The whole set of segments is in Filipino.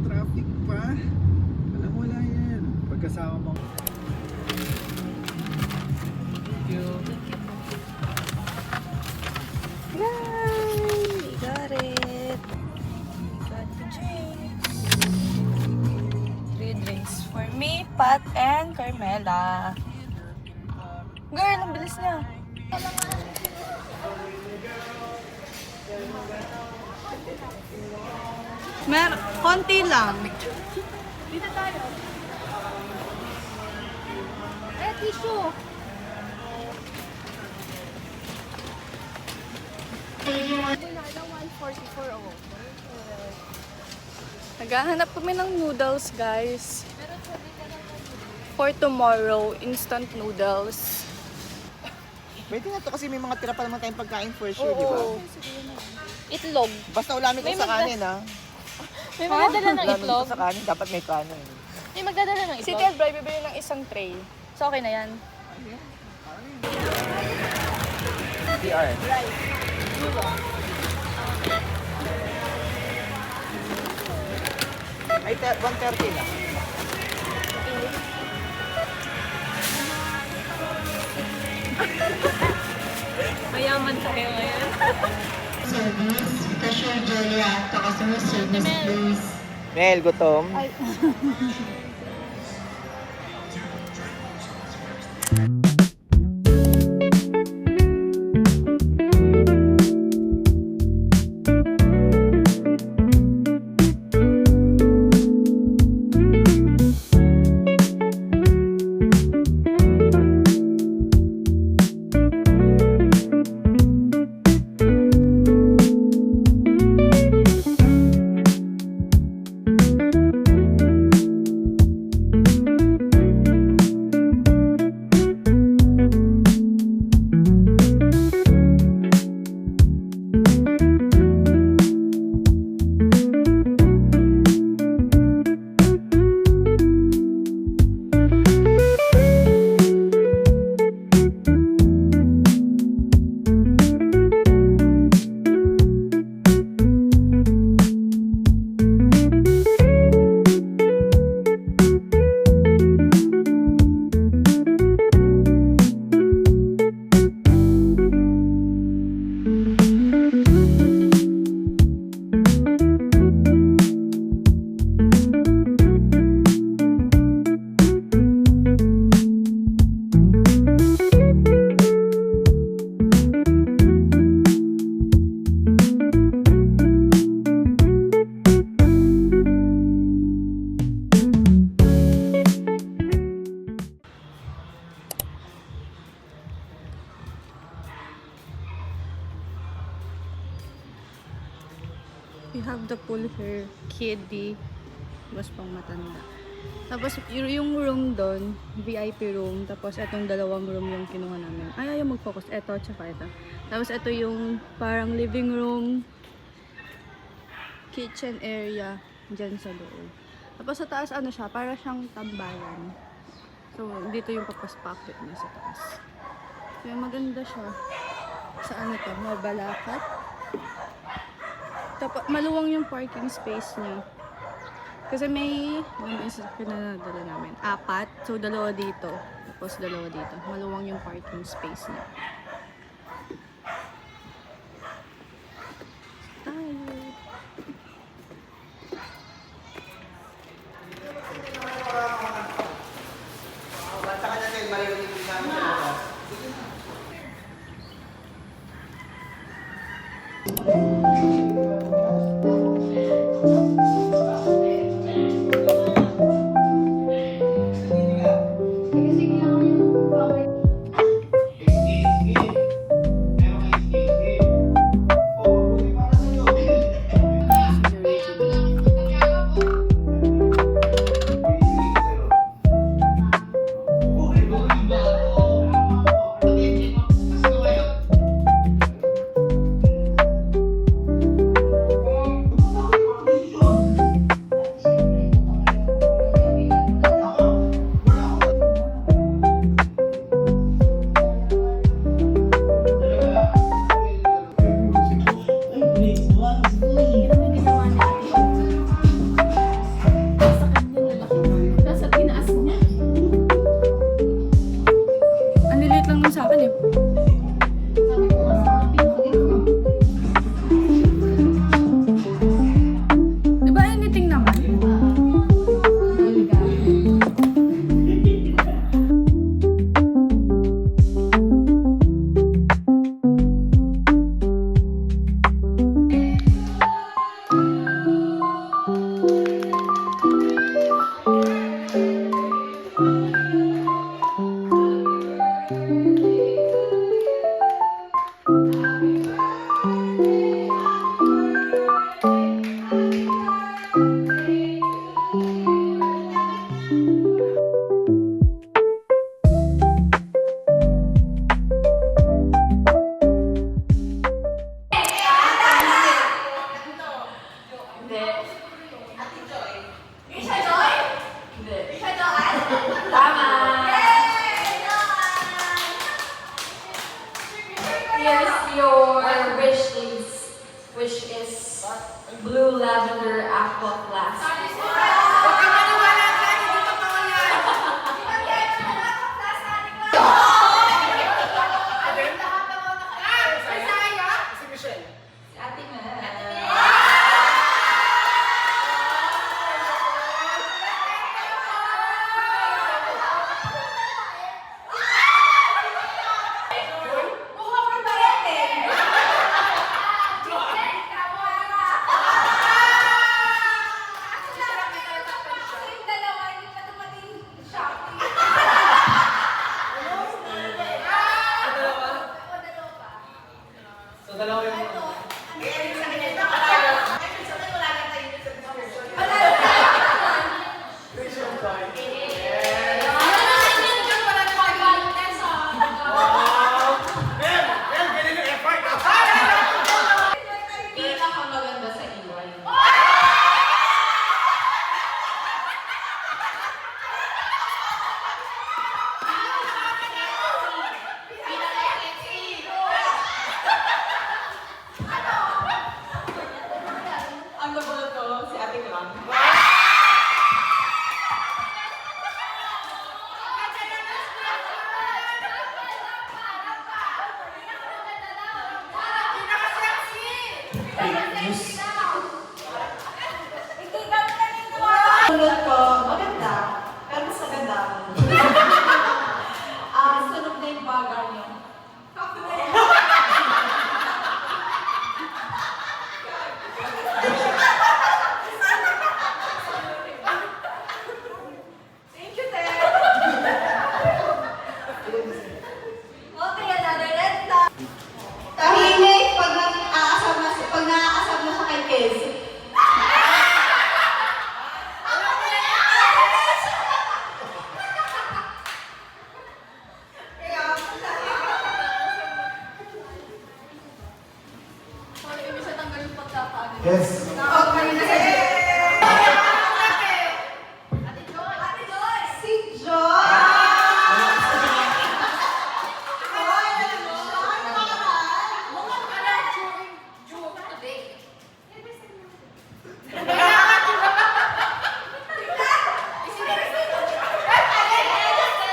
Traffic pa. Alam mo wala yan. Pagkasama mo. Thank you. Yay! We got it. We got the drinks. 3 drinks for me, Pat, and Carmela. Girl, ang bilis niya. Konti lang. Dito tayo. Eh, tissue. Naghahanap kami ng noodles, guys. For tomorrow, instant noodles. Pwede na to kasi may mga tira pa naman tayong pagkain for sure, di ba? Itlog. Basta ulamig ko sa kanin, ha? May magdadala ng Ulamig itlog. ko sa kanin, dapat may kanin. May magdadala ng Si itlog. Ted Bri, bibili ng isang tray. So, okay na yan. PR. Ay, 130 lang. Mayaman tayo ngayon. Service, cashier Julia, to customer service, please. Mel, gutom. We have the full hair kiddie. Mas pang matanda. Tapos yung room doon, VIP room. Tapos etong dalawang room yung kinuha namin. Ay, ayaw mag-focus. Eto, tsaka ito. Tapos ito yung parang living room, kitchen area dyan sa loob. Tapos sa taas ano siya, para siyang tambayan. So, dito yung papas-pocket niya sa taas. Kaya maganda siya. Sa ano to, mabalakat. Tapos maluwang yung parking space niya. Kasi may pinadala namin. 4. So, 2 dito. Tapos 2 dito. Maluwang yung parking space niya. Tayo. Basta ka na tayo, maririnig din namin. naman sa akin eh. Di ba anything naman? Here's your which is blue lavender aqua flask. Pinakamaganda sa iwan. Ang nagulat ko, si Ate Kram. Sunod ko, maganda. Pero mas maganda ako. Sunog na yung bagar niyo. Tahimik pag nakakasab na siya kay Kez. Yes. Si Joy!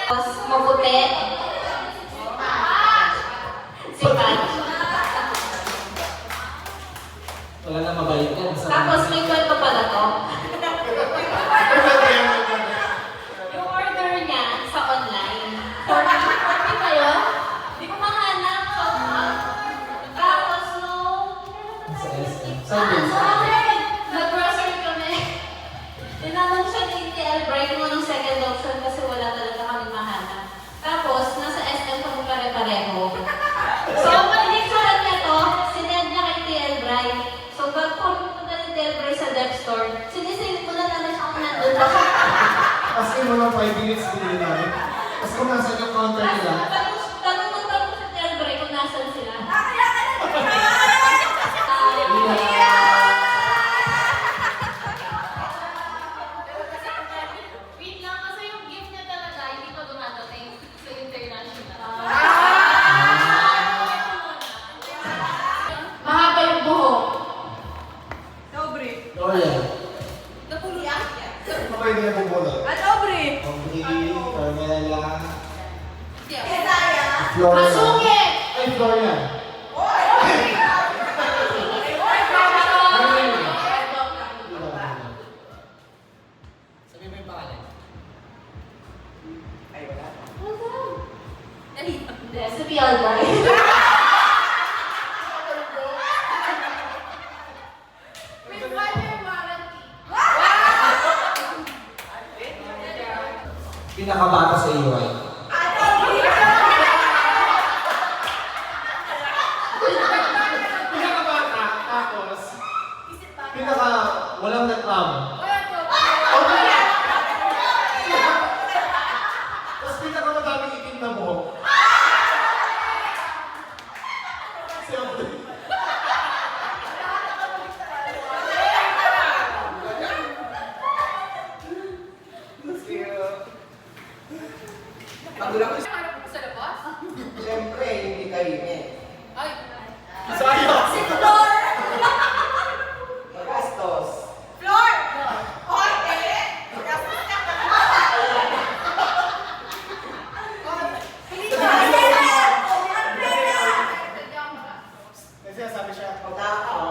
Tapos maputi. Sipat. Wala na mabalik yan. Tapos may kwento pala to. Yung order niya sa online. Di ba yun? Di ko mahanap. Tapos Sa SM. nag-grocery kami. Tinanong siya ni TL Bright kung anong second option kasi wala talaga kami mahanap. Tapos, nasa SM kami pare-pareho. So, pinicturean niya to, sinend niya kay TL Bright. So, pagpunta ni TL Bright sa dev store, sinisave ko na namin siya kung nandun pa. As in, mga 5 minutes din namin. Tapos kung nasa yung counter nila, Tanong ko sa TL Bright kung nasan sila. Wait lang, kasi yung gift niya talaga, hindi pa dumadating sa international. Mahaba yung buhok. oh yeah. Okay, hindi na bubulot. Ano, Bre? Okay, Carmela. Kesa Florian. Masungit! Ay, Florian. Sabi mo yung pangalan. Ay, wala. Hindi, si Pialba. Pinakabata sa iyo ay. Pinakabata, tapos, pinaka walang reklamo. Tapos pinakamadaming itim na buhok. Siyempre. Magulang ko. Siyempre, hindi kainin. Sayang! Magastos. Kasi sabi siya, Matakaw.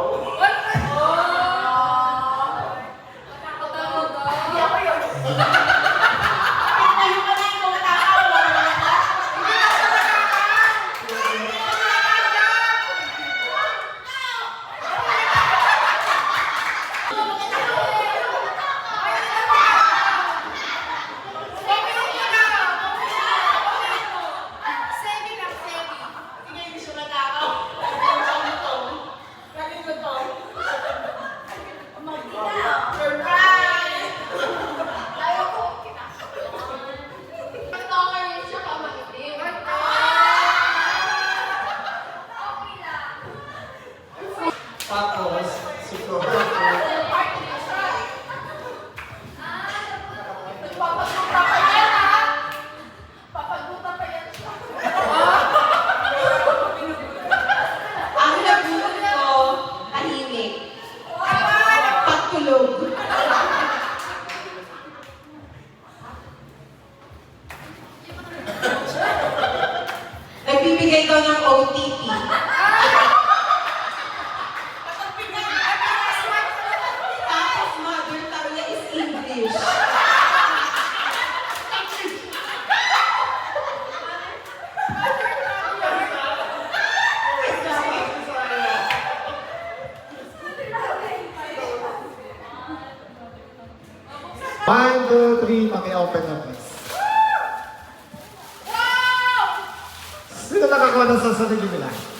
tapos, si Florian. Ang nagulat ko, tahimik. Pagtulog. Nagbibigay daw ng OTP. Tapos mother tongue niya is English. One, two, three, paki-open na please. Sino nakakuha ng sa sarili nila?